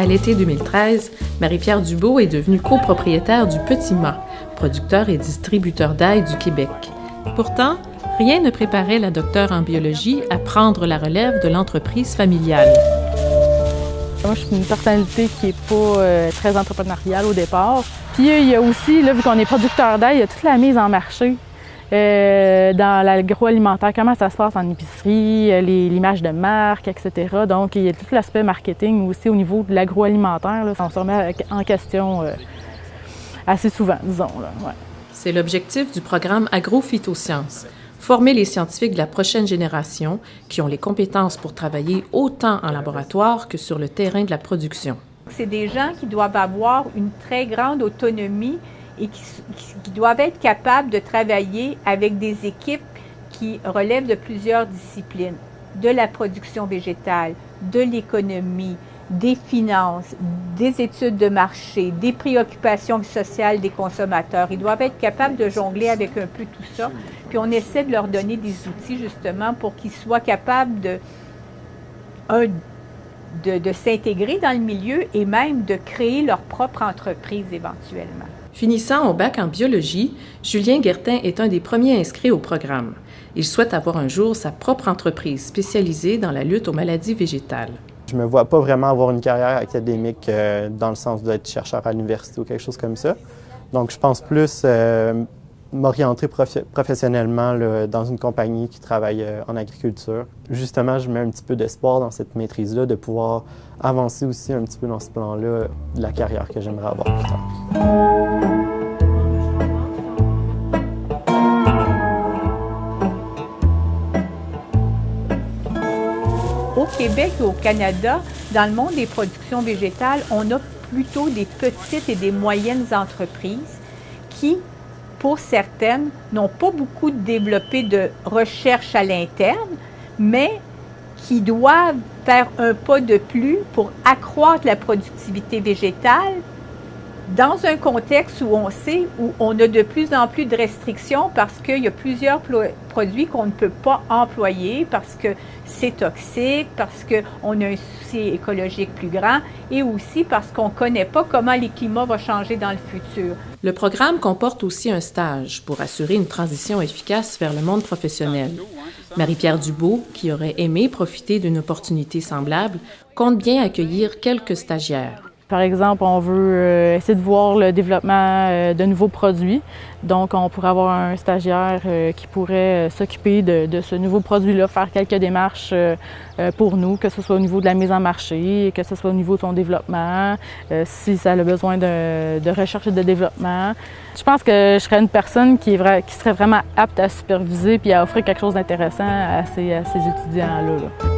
À l'été 2013, Marie-Pierre Dubeau est devenue copropriétaire du Petit Mât, producteur et distributeur d'ail du Québec. Pourtant, rien ne préparait la docteure en biologie à prendre la relève de l'entreprise familiale. Moi, je suis une personnalité qui n'est pas très entrepreneuriale au départ. Puis il y a aussi, là, vu qu'on est producteur d'ail, il y a toute la mise en marché dans l'agroalimentaire, comment ça se passe en épicerie, l'image de marque, etc. Donc, il y a tout l'aspect marketing aussi au niveau de l'agroalimentaire. Là, on se remet en question assez souvent, disons. Là, ouais. C'est l'objectif du programme Agro-Phytosciences. Former les scientifiques de la prochaine génération qui ont les compétences pour travailler autant en laboratoire que sur le terrain de la production. C'est des gens qui doivent avoir une très grande autonomie et qui doivent être capables de travailler avec des équipes qui relèvent de plusieurs disciplines, de la production végétale, de l'économie, des finances, des études de marché, des préoccupations sociales des consommateurs. Ils doivent être capables de jongler avec un peu tout ça. Puis on essaie de leur donner des outils justement pour qu'ils soient capables de s'intégrer dans le milieu et même de créer leur propre entreprise éventuellement. Finissant au bac en biologie, Julien Guertin est un des premiers inscrits au programme. Il souhaite avoir un jour sa propre entreprise spécialisée dans la lutte aux maladies végétales. Je ne me vois pas vraiment avoir une carrière académique dans le sens d'être chercheur à l'université ou quelque chose comme ça. Donc, je pense plus m'orienter professionnellement là, dans une compagnie qui travaille en agriculture. Justement, je mets un petit peu d'espoir dans cette maîtrise-là, de pouvoir avancer aussi un petit peu dans ce plan-là de la carrière que j'aimerais avoir plus tard. Au Québec et au Canada, dans le monde des productions végétales, on a plutôt des petites et des moyennes entreprises qui, pour certaines, n'ont pas beaucoup développé de recherche à l'interne, mais qui doivent faire un pas de plus pour accroître la productivité végétale dans un contexte où on sait, où on a de plus en plus de restrictions parce qu'il y a plusieurs produits qu'on ne peut pas employer parce que c'est toxique, parce qu'on a un souci écologique plus grand et aussi parce qu'on ne connaît pas comment le climat va changer dans le futur. Le programme comporte aussi un stage pour assurer une transition efficace vers le monde professionnel. Marie-Pierre Dubeau, qui aurait aimé profiter d'une opportunité semblable, compte bien accueillir quelques stagiaires. Par exemple, on veut essayer de voir le développement de nouveaux produits. Donc, on pourrait avoir un stagiaire qui pourrait s'occuper de ce nouveau produit-là, faire quelques démarches pour nous, que ce soit au niveau de la mise en marché, que ce soit au niveau de son développement, si ça a besoin de recherche et de développement. Je pense que je serais une personne qui serait vraiment apte à superviser puis à offrir quelque chose d'intéressant à ces étudiants-là.